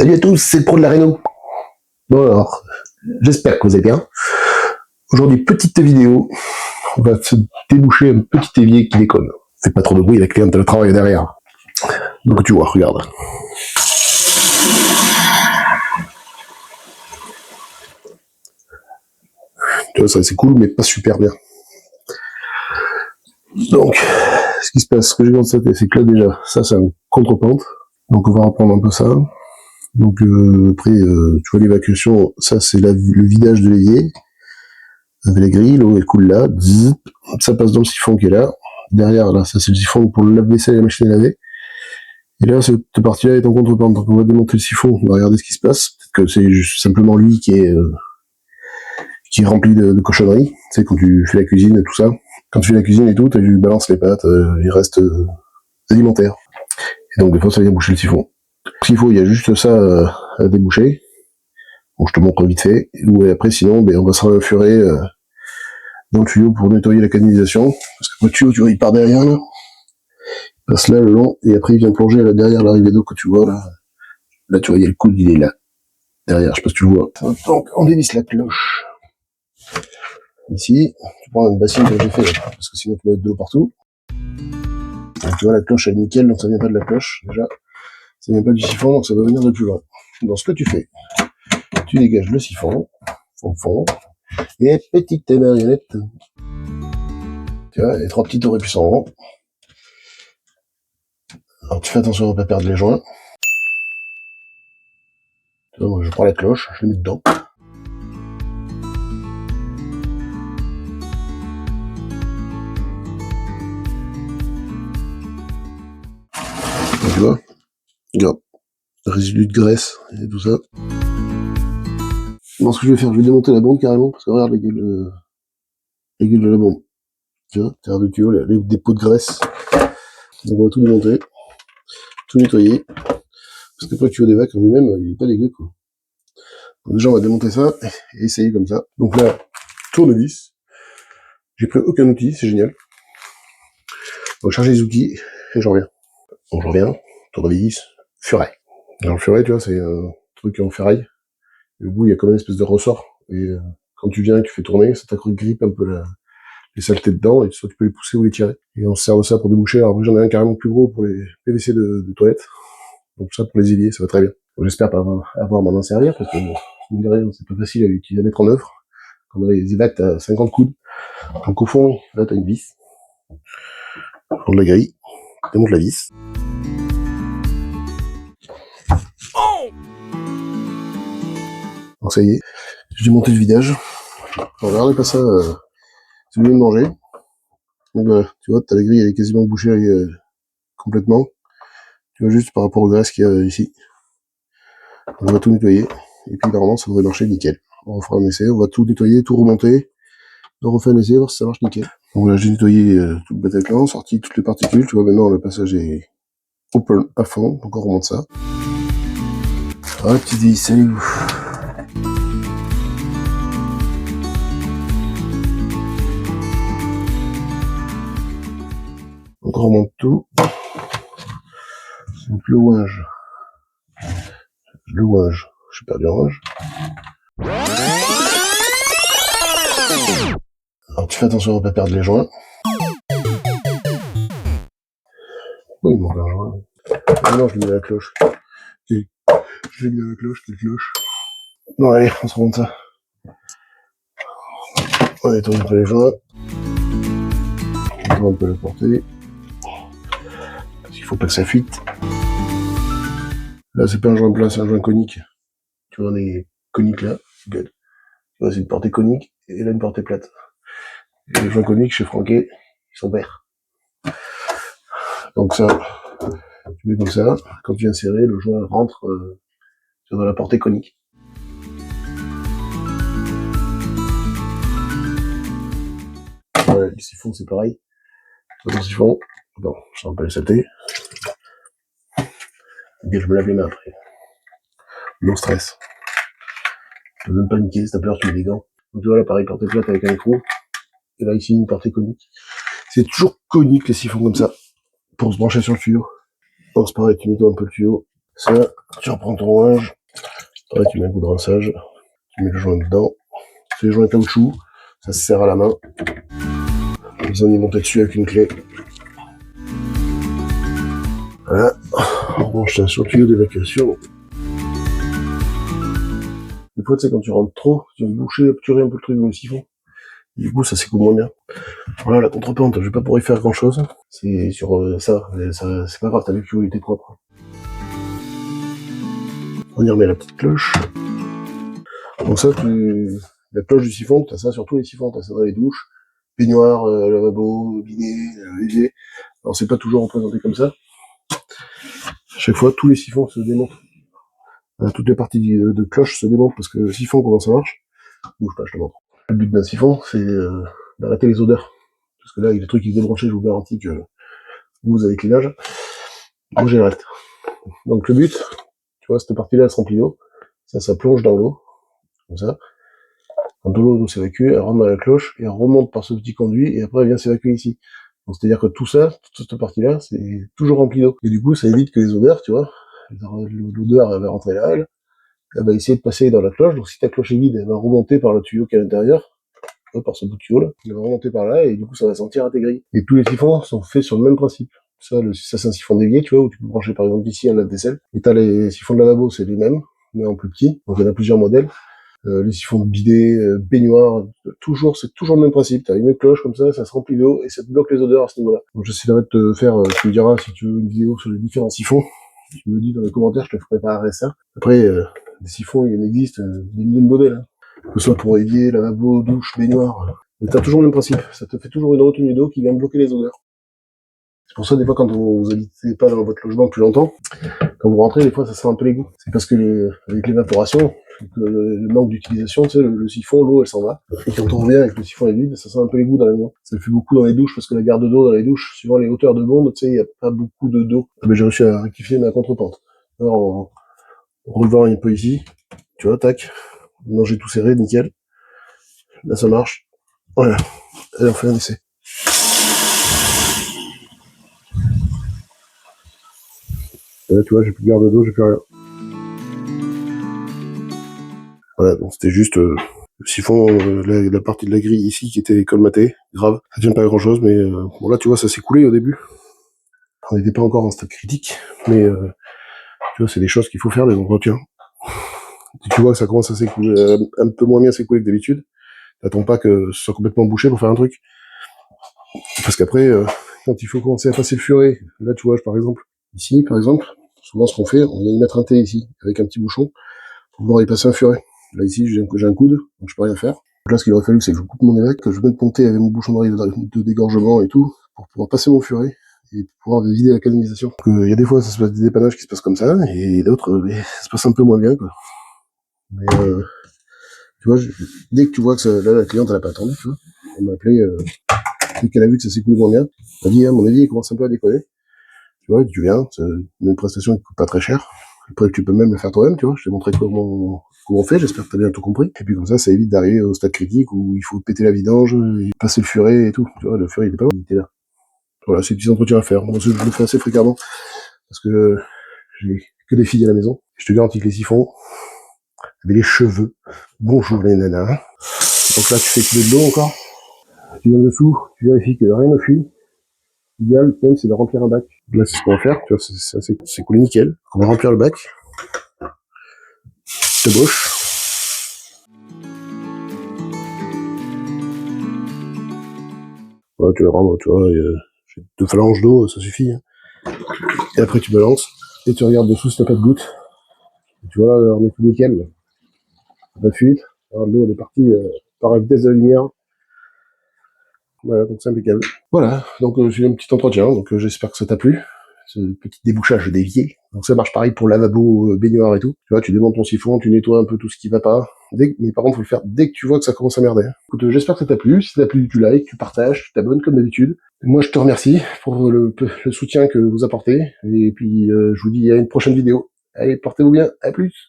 Salut à tous, c'est le pro de la réno. Bon alors, j'espère que vous allez bien. Aujourd'hui, petite vidéo, on va se déboucher un petit évier qui déconne. Fais pas trop de bruit, la cliente elle travaille derrière. Donc tu vois, regarde. Tu vois, ça c'est cool, mais pas super bien. Donc, ce qui se passe, ce que j'ai constaté, c'est que là déjà, ça c'est un contre-pente. Donc on va reprendre un peu ça. Donc après, tu vois l'évacuation, ça c'est le vidage de l'évier. Avec la grille, l'eau elle coule là, zzz, ça passe dans le siphon qui est là. Derrière, là, ça c'est le siphon pour le lave-vaisselle et la machine à laver. Et là, cette partie-là est en contre-pente. Donc on va démonter le siphon, on va regarder ce qui se passe. Peut-être que c'est juste simplement lui qui est rempli de cochonneries. Tu sais, quand tu fais la cuisine et tout ça. Quand tu fais la cuisine et tout, tu balances les pâtes, il reste alimentaire. Et donc des fois, ça vient boucher le siphon. S'il faut, il y a juste ça à déboucher. Bon, je te montre vite fait. Ou après, sinon, on va se rafurer dans le tuyau pour nettoyer la canalisation. Parce que le tuyau, tu vois, il part derrière, là. Il passe là, le long, et après, il vient plonger là, derrière l'arrivée d'eau que tu vois, là. Là, tu vois, il y a le coude, il est là. Derrière, je sais pas si tu le vois. Donc, on dévisse la cloche. Ici, tu prends une bassine que j'ai fait, là, parce que sinon, tu vas mettre de l'eau partout. Donc, tu vois, la cloche, elle est nickel, donc ça vient pas de la cloche, déjà. Ça vient pas du siphon, donc ça va venir de plus loin. Donc, ce que tu fais, tu dégages le siphon, fond, et petite marionnette. Tu vois, les 3 petites auraient pu s'en rond. Alors, tu fais attention à ne pas perdre les joints. Tu vois, moi, je prends la cloche, je la mets dedans. Donc, tu vois, regarde, résidu de graisse et tout ça. Bon, ce que je vais faire, je vais démonter la bombe carrément, parce que regarde la gueule de la bombe. Tu vois, terre de tuyau, des pots de graisse. Donc on va tout démonter, tout nettoyer. Parce que le tuyau des vagues en lui-même, il est pas dégueu, quoi. Donc déjà, on va démonter ça et essayer comme ça. Donc là, tournevis. J'ai pris aucun outil, c'est génial. On va charger les outils et j'en reviens. Donc je reviens, tournevis, furet. Alors le furet, tu vois, c'est un truc en ferraille. Et au bout, il y a comme une espèce de ressort. Et quand tu viens et que tu fais tourner, ça t'agrippe un peu les saletés dedans, et soit tu peux les pousser ou les tirer. Et on se sert de ça pour déboucher. Alors j'en ai un carrément plus gros pour les PVC de toilette. Donc ça, pour les éviers, ça va très bien. J'espère pas avoir m'en servir, parce que c'est pas facile à mettre en œuvre. Quand on a les évacs, t'as 50 coudes. Donc au fond, là, t'as une vis. Prends de la grille, démonte la vis. Donc ça y est, j'ai démonté le vidage. Alors, regardez pas ça, c'est mieux de manger. Donc voilà, tu vois, t'as la grille, elle est quasiment bouchée complètement. Tu vois, juste par rapport aux graisses qu'il y a ici. On va tout nettoyer, et puis normalement ça devrait marcher nickel. On fera un essai, on va tout nettoyer, tout remonter. On refait un essai, voir si ça marche nickel. Donc voilà, j'ai nettoyé tout le Bataclan, sorti toutes les particules. Tu vois, maintenant le passage est open à fond, donc on remonte ça. Ah, tu dis, salut. Donc on remonte tout. Donc le ouinge, j'ai perdu un ouinge. Alors tu fais attention à ne pas perdre les joints. Oui, il manque un joint. Ah non, je lui mets la cloche. Je lui mets la cloche, quelle cloche. Non, allez, on se remonte ça. On nettoie un peu les joints. On peut le porter. Parce qu'il faut pas que ça fuite. Là, c'est pas un joint plat, c'est un joint conique. Tu vois, on est conique là. Good. Là, c'est une portée conique et là, une portée plate. Et les joints coniques chez Franquet, ils sont verts. Donc ça, tu mets comme ça. Quand tu viens serrer, le joint rentre dans la portée conique. Ouais, le siphon, c'est pareil. Le siphon, bon, je sens pas les saletés. Et bien, je me lave les mains après. Non stress. Tu peux même paniquer, si t'as peur, tu mets des gants. Donc tu vois là, pareil, portée plate avec un écrou. Et là, ici, une portée conique. C'est toujours conique, les siphons comme ça. Pour se brancher sur le tuyau. Bon, c'est pareil, tu nettoies un peu le tuyau. Ça, tu reprends ton linge. Pareil, tu mets un coup de rinçage. Tu mets le joint dedans. C'est les joints caoutchouc. Ça se serre à la main. Ils ont mis monter dessus avec une clé. Voilà. On branche ça sur le tuyau d'évacuation. Des fois, tu sais, quand tu rentres trop, tu vas boucher, obturer un peu le truc dans le siphon. Du coup, ça s'écoule moins bien. Voilà, la contrepente, je vais pas pouvoir y faire grand chose. C'est sur ça, c'est pas grave, t'as vu que le tuyau était propre. On y remet la petite cloche. Donc ça, la cloche du siphon, t'as ça sur tous les siphons, t'as ça dans les douches, baignoire, lavabo, bidet, WC. Alors c'est pas toujours représenté comme ça. À chaque fois, tous les siphons se démontent. Toutes les parties de cloche se démontent parce que le siphon, comment ça marche? Bouge pas, je te montre. Le but d'un siphon, c'est d'arrêter les odeurs. Parce que là, il y a des trucs qui se débranchent, je vous garantis que vous avez clinage. Moi, j'arrête. Donc le but, tu vois, cette partie-là, elle se remplit d'eau. Ça plonge dans l'eau. Comme ça. Quand de l'eau s'évacue, elle rentre dans la cloche et elle remonte par ce petit conduit et après elle vient s'évacuer ici. Donc c'est-à-dire que tout ça, toute cette partie-là, c'est toujours rempli d'eau. Et du coup, ça évite que les odeurs, tu vois, l'odeur elle va rentrer là, elle va essayer de passer dans la cloche. Donc si ta cloche est vide, elle va remonter par le tuyau qui est à l'intérieur, par ce bout de tuyau là, elle va remonter par là et du coup ça va sentir à tes grilles. Et tous les siphons sont faits sur le même principe. Ça c'est un siphon dévié, tu vois, où tu peux brancher par exemple ici un lave-vaisselle. Et t'as les siphons de lavabo, c'est les mêmes, mais en plus petit. Donc il y en a plusieurs modèles. Les siphons de bidet, baignoire, c'est toujours le même principe. T'as une cloche comme ça se remplit d'eau et ça te bloque les odeurs à ce niveau-là. Donc j'essaierai de te faire, tu me diras si tu veux une vidéo sur les différents siphons. Tu me le dis dans les commentaires, je te préparerai ça. Après, des siphons, il en existe des milliers de modèles. Hein. Que ce soit pour évier, lavabo, douche, baignoire. Mais t'as toujours le même principe. Ça te fait toujours une retenue d'eau qui vient bloquer les odeurs. C'est pour ça, des fois, quand vous habitez pas dans votre logement plus longtemps, quand vous rentrez, des fois, ça sent un peu l'égout. C'est parce que avec l'évaporation, le manque d'utilisation, tu sais, le siphon, l'eau, elle s'en va. Et quand on revient avec le siphon est vide, ça sent un peu l'égout dans la maison. Ça le fait beaucoup dans les douches, parce que la garde d'eau dans les douches, suivant les hauteurs de bombe, tu sais, il n'y a pas beaucoup d'eau. Mais j'ai réussi à rectifier ma contrepente. Alors, en relevant un peu ici, tu vois, tac. Maintenant, j'ai tout serré, nickel. Là, ça marche. Voilà. Et on fait un essai. Et là, tu vois, j'ai plus de garde d'eau, j'ai plus rien. Voilà, donc c'était juste le siphon, la partie de la grille ici qui était colmatée, grave. Ça tient pas à grand chose, mais bon là tu vois ça s'est coulé au début. On n'était pas encore en stade critique, mais tu vois c'est des choses qu'il faut faire, les entretiens. Si tu vois que ça commence à s'écouler, un peu moins bien s'écouler que d'habitude, t'attends pas que ce soit complètement bouché pour faire un truc. Parce qu'après, quand il faut commencer à passer le furet, là tu vois par exemple, ici par exemple, souvent ce qu'on fait, on vient y mettre un thé ici, avec un petit bouchon, pour pouvoir y passer un furet. Là ici j'ai un coude, donc je peux rien faire. Donc là ce qu'il aurait fallu c'est que je coupe mon évac, que je mette mon thé avec mon bouchon de dégorgement et tout, pour pouvoir passer mon furet et pouvoir vider la canalisation. Donc il y a des fois ça se passe des dépannages qui se passent comme ça, et d'autres ça se passe un peu moins bien quoi. Mais tu vois, dès que tu vois que là la cliente elle a pas attendu, tu vois, elle m'a appelé dès qu'elle a vu que ça s'écoulait moins bien, elle m'a dit à mon avis il commence un peu à déconner. Tu vois, tu viens, c'est une prestation qui coûte pas très cher. Après, tu peux même le faire toi-même, tu vois. Je t'ai montré comment on fait, j'espère que t'as bien tout compris. Et puis comme ça évite d'arriver au stade critique où il faut péter la vidange, et passer le furet et tout. Tu vois, le furet, il est pas loin, il était là. Voilà, c'est des petits entretiens à faire. Moi, je le fais assez fréquemment. Parce que j'ai que des filles à la maison. Je te garantis que les siphons, avec les cheveux. Bonjour les nanas. Donc là, tu fais couler de l'eau encore. Tu viens dessous, tu vérifies que rien ne fuit. L'idéal, même, c'est de remplir un bac. Là, c'est ce qu'on va faire. Tu vois, c'est coulé nickel. On va remplir le bac. De gauche. Voilà, tu le rends, tu vois, j'ai 2 phalanges d'eau, ça suffit. Hein. Et après, tu balances. Et tu regardes dessous si t'as pas de gouttes. Et tu vois, là, on est tout nickel. Là. Pas de fuite. Alors, l'eau, elle est partie par la vitesse de la lumière. Voilà, donc c'est impeccable. Voilà, donc j'ai un petit entretien, donc j'espère que ça t'a plu. Ce petit débouchage dévié. Donc ça marche pareil pour lavabo, baignoire et tout. Tu vois, tu démontes ton siphon, tu nettoies un peu tout ce qui va pas. Mais par contre, faut le faire dès que tu vois que ça commence à merder. Écoute, j'espère que ça t'a plu. Si ça t'a plu, tu likes, tu partages, tu t'abonnes comme d'habitude. Moi, je te remercie pour le soutien que vous apportez. Et puis, je vous dis à une prochaine vidéo. Allez, portez-vous bien. À plus.